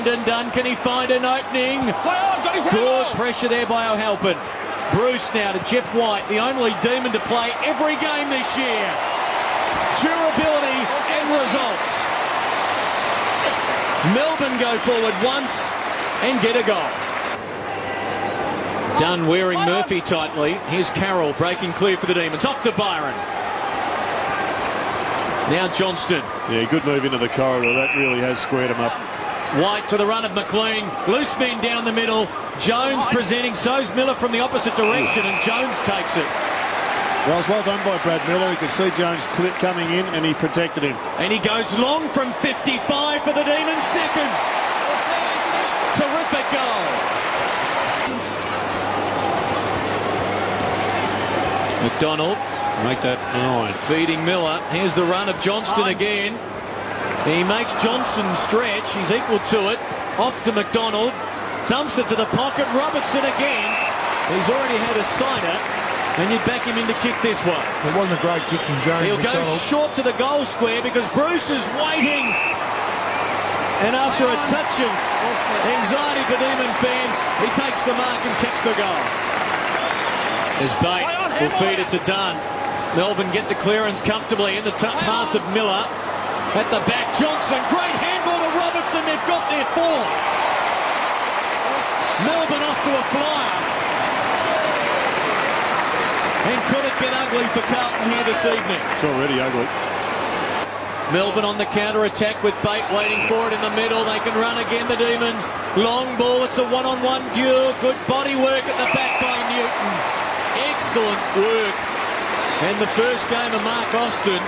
Brendan Dunn, can he find an opening? Good pressure there by O'Halpin. Bruce now to Jeff White, the only Demon to play every game this year. Durability and results. Melbourne go forward once and get a goal. Dunn wearing Murphy tightly. Here's Carroll breaking clear for the Demons. Off to Byron. Now Johnston. Yeah, good move into the corridor. That really has squared him up. White to the run of McLean. Loose men down the middle. Jones presenting. So's Miller from the opposite direction, and Jones takes it. Well, it's well done by Brad Miller. He could see Jones coming in, and he protected him. And he goes long from 55 for the Demons. Second. Terrific goal. McDonald. Make that 9. Feeding Miller. Here's the run of Johnston again. He makes Johnson stretch. He's equal to it. Off to McDonald. Thumps it to the pocket. Robertson again. He's already had a sighter. And you'd back him in to kick this one. It wasn't a great kick from James He'll McDonald. go short to the goal square because Bruce is waiting. And after a touch of anxiety for Demon fans, he takes the mark and kicks the goal. There's Bate. Will feed it to Dunn. Melbourne get the clearance comfortably in the path of Miller. At the back, Johnson. Great handball to Robertson. They've got their fourth. Melbourne off to a flyer. And could it get ugly for Carlton here this evening? It's already ugly. Melbourne on the counter-attack with Bate waiting for it in the middle. They can run again, the Demons. Long ball. It's a one-on-one duel. Good body work at the back by Newton. Excellent work. And the first game of Mark Austin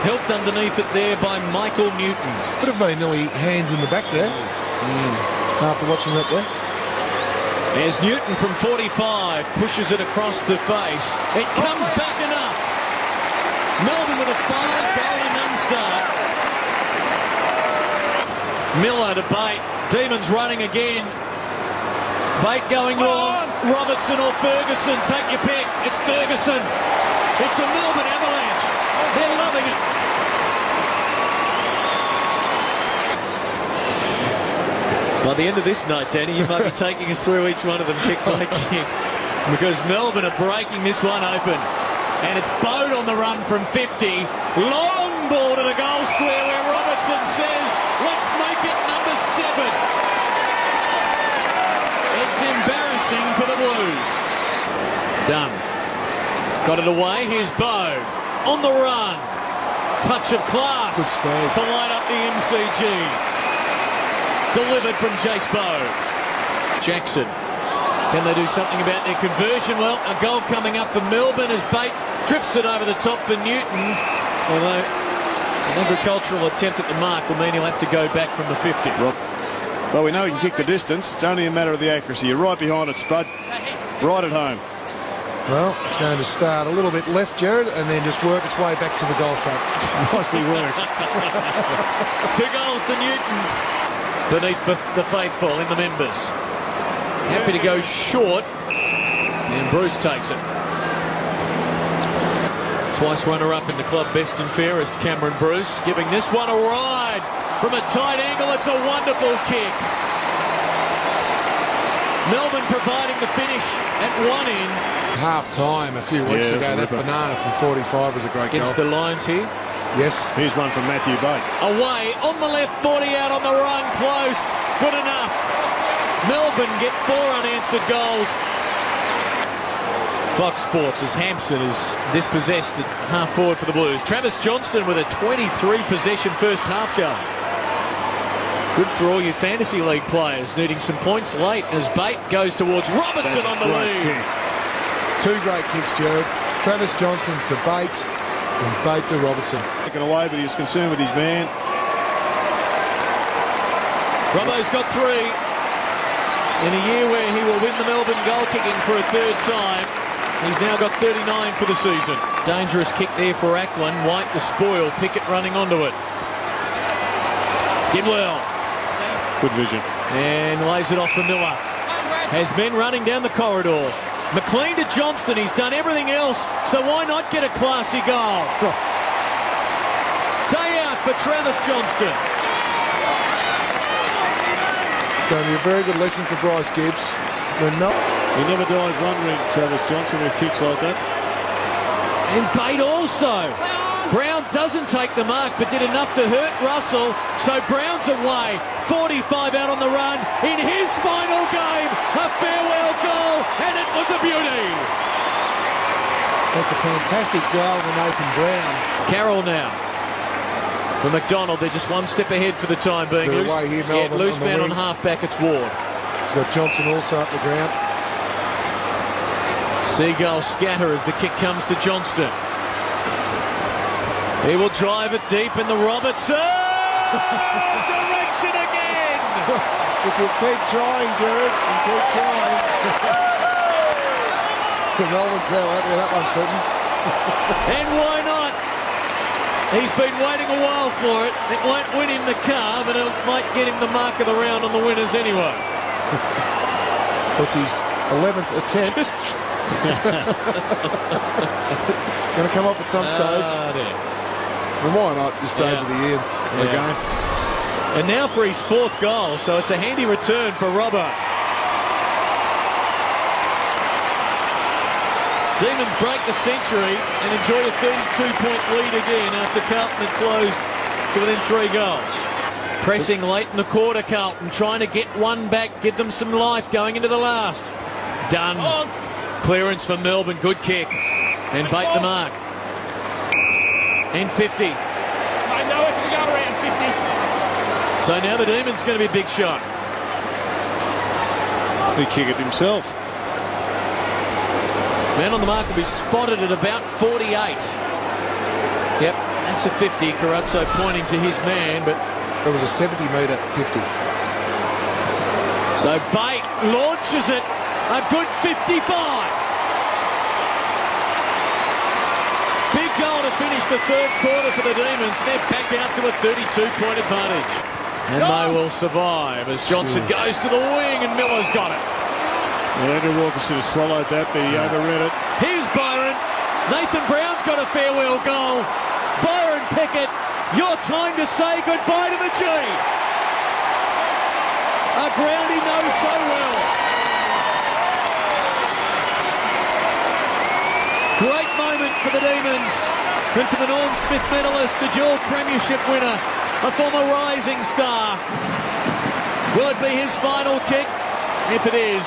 helped underneath it there by Michael Newton. Could have been nearly hands in the back there. After watching that there. There's Newton from 45. Pushes it across the face. It comes back enough. Melbourne with a 5-goal and none start. Miller to Bate. Demons running again. Bate going long. Robertson or Ferguson. Take your pick. It's Ferguson. It's a Melbourne avalanche. They're loving it. By the end of this night, Danny, you might be taking us through each one of them kick by kick. Because Melbourne are breaking this one open. And it's Bode on the run from 50. Long ball to the goal square where Robertson says, let's make it number 7. It's embarrassing for the Blues. Done. Got it away. Here's Bode on the run. Touch of class to light up the MCG. Delivered from Jace Bode. Jackson. Can they do something about their conversion? Well, a goal coming up for Melbourne as Bate drifts it over the top for Newton. Although an agricultural attempt at the mark will mean he'll have to go back from the 50. Well, we know he can kick the distance. It's only a matter of the accuracy. You're right behind it, Spud. Right at home. Well, it's going to start a little bit left, Jared, and then just work its way back to the goal front. Nicely worked. 2 goals to Newton beneath the faithful in the members. Happy to go short, and Bruce takes it. Twice runner-up in the club best and fairest, Cameron Bruce, giving this one a ride from a tight angle. It's a wonderful kick. Melbourne providing the finish at one end. Half-time a few weeks ago, that banana from 45 was a great Against goal. the Lions here. Yes. Here's one from Matthew Bate. Away, on the left, 40 out on the run, close, good enough. Melbourne get 4 unanswered goals. Fox Sports as Hampson is dispossessed at half forward for the Blues. Travis Johnston with a 23-possession first half goal. Good for all you fantasy league players needing some points late as Bate goes towards Robertson on the lead. Kick. 2 great kicks, Jared. Travis Johnson to Bate and Bate to Robertson. Taken away, but he's concerned with his man. Robbo's got 3 in a year where he will win the Melbourne goal kicking for a 3rd time. He's now got 39 for the season. Dangerous kick there for Ackland. White the spoil. Pickett running onto it. Did well. Good vision. And lays it off for Miller. Has men running down the corridor. McLean to Johnston. He's done everything else, so why not get a classy goal? Day out for Travis Johnston. going to be a very good lesson for Bryce Gibbs. When He never dies wondering, Travis Johnson, with kicks like that. And Bate also. Brown doesn't take the mark, but did enough to hurt Russell. So Brown's away. 45 out on the run. In his final game, a farewell goal, and it was a beauty. That's a fantastic goal for Nathan Brown. Carroll now. For McDonald, they're just one step ahead for the time being. They're Loose, away here, Melbourne, loose on the man wing. on half-back, it's Ward. He's got Johnson also up the ground. Seagull scatter as the kick comes to Johnston. He will drive it deep in the Robertson. Direction again. If you keep trying, Jared, and keep trying. The Melbourne crowd happy with that one, Clinton. And why not? He's been waiting a while for it. It won't win him the car, but it might get him the mark of the round on the winners anyway. What's his 11th attempt? It's going to come up at some stage. Dear. Well, why not this stage of the year of the game? And now for his 4th goal, so it's a handy return for Robbo. Demons break the century and enjoy a 32-point lead again after Carlton had closed to within 3 goals. Pressing late in the quarter, Carlton trying to get one back, give them some life going into the last. Done. Clearance for Melbourne, good kick. And bait the mark. And 50. I know it can go around 50. So now the Demons going to be a big shot. He kicked it himself. Man on the mark will be spotted at about 48. Yep, that's a 50. Carazzo pointing to his man, but There was a 70-metre 50. so Bate launches it. A good 55. Big goal to finish the 3rd quarter for the Demons. They're back out to a 32-point advantage. And they will survive as Johnson goes to the wing and Miller's got it. Well, Andrew Walker should have swallowed that, but he overread it. Here's Byron. Nathan Brown's got a farewell goal. Byron Pickett, your time to say goodbye to the G. A ground he knows so well. Great moment for the Demons and for the Norm Smith medalist, the dual premiership winner, a former rising star. Will it be his final kick? If it is,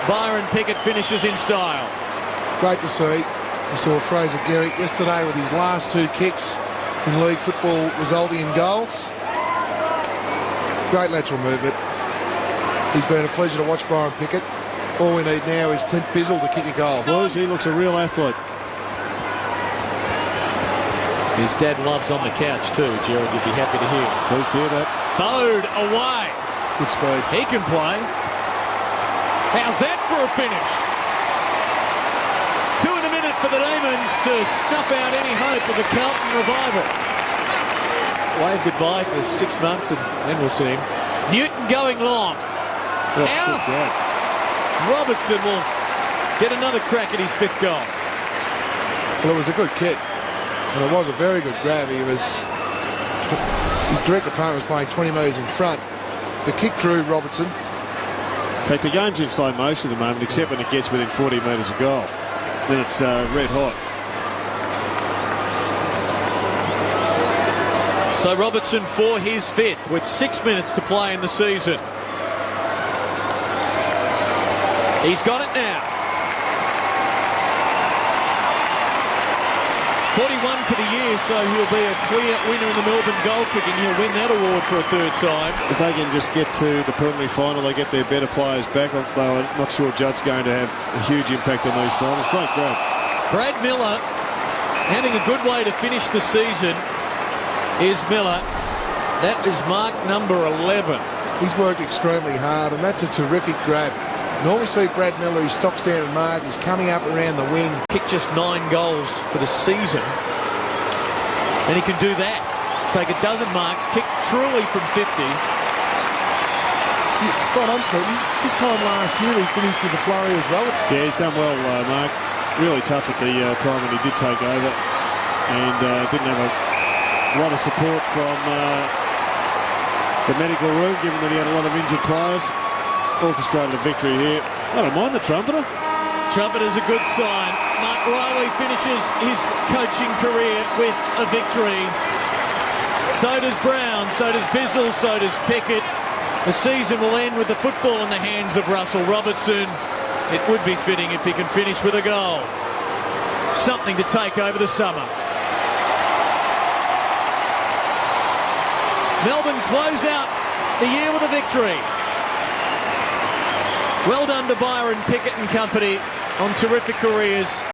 Byron Pickett finishes in style. Great to see. We saw Fraser Garrick yesterday with his last 2 kicks in league football resulting in goals. Great lateral movement. He's been a pleasure to watch, Byron Pickett. All we need now is Clint Bizzle to kick a goal. Blues, he looks a real athlete. His dad loves on the couch too, Gerald, you'd be happy to hear. Pleased to hear that. Bode away. Good speed. He can play. How's that for a finish? 2 in a minute for the Demons to snuff out any hope of a Carlton revival. Wave goodbye for 6 months and then we'll see him. Newton going long. Oh, Now, good grab. Robertson will get another crack at his 5th goal. Well, it was a good kick. And it was a very good grab. His direct opponent was playing 20 metres in front. The kick drew Robertson. In fact, the game's in slow motion at the moment, except when it gets within 40 metres of goal. Then it's red hot. So Robertson for his 5th with 6 minutes to play in the season. He's got it now. 41 for the year, so he'll be a clear winner in the Melbourne goal kicking. He'll win that award for a 3rd time. If they can just get to the preliminary final, they get their better players back. I'm not sure Judd's going to have a huge impact on these finals. Great grab. Brad Miller having a good way to finish the season is Miller. That is mark number 11. He's worked extremely hard, and that's a terrific grab. Normally see Brad Miller, he stops down and mark, he's coming up around the wing. Kicked just 9 goals for the season. And he can do that. Take a dozen marks, kick truly from 50. Spot on, Clinton. This time last year he finished with a flurry as well. Yeah, he's done well, Mark. Really tough at the time when he did take over. And didn't have a lot of support from the medical room, given that he had a lot of injured players. orchestrated a victory here. I don't mind the trumpeter. Trumpet is a good sign. Mark Riley finishes his coaching career with a victory. So does Brown, so does Bizzle, so does Pickett. The season will end with the football in the hands of Russell Robertson. It would be fitting if he can finish with a goal. Something to take over the summer. Melbourne close out the year with a victory. Well done to Byron Pickett and company on terrific careers.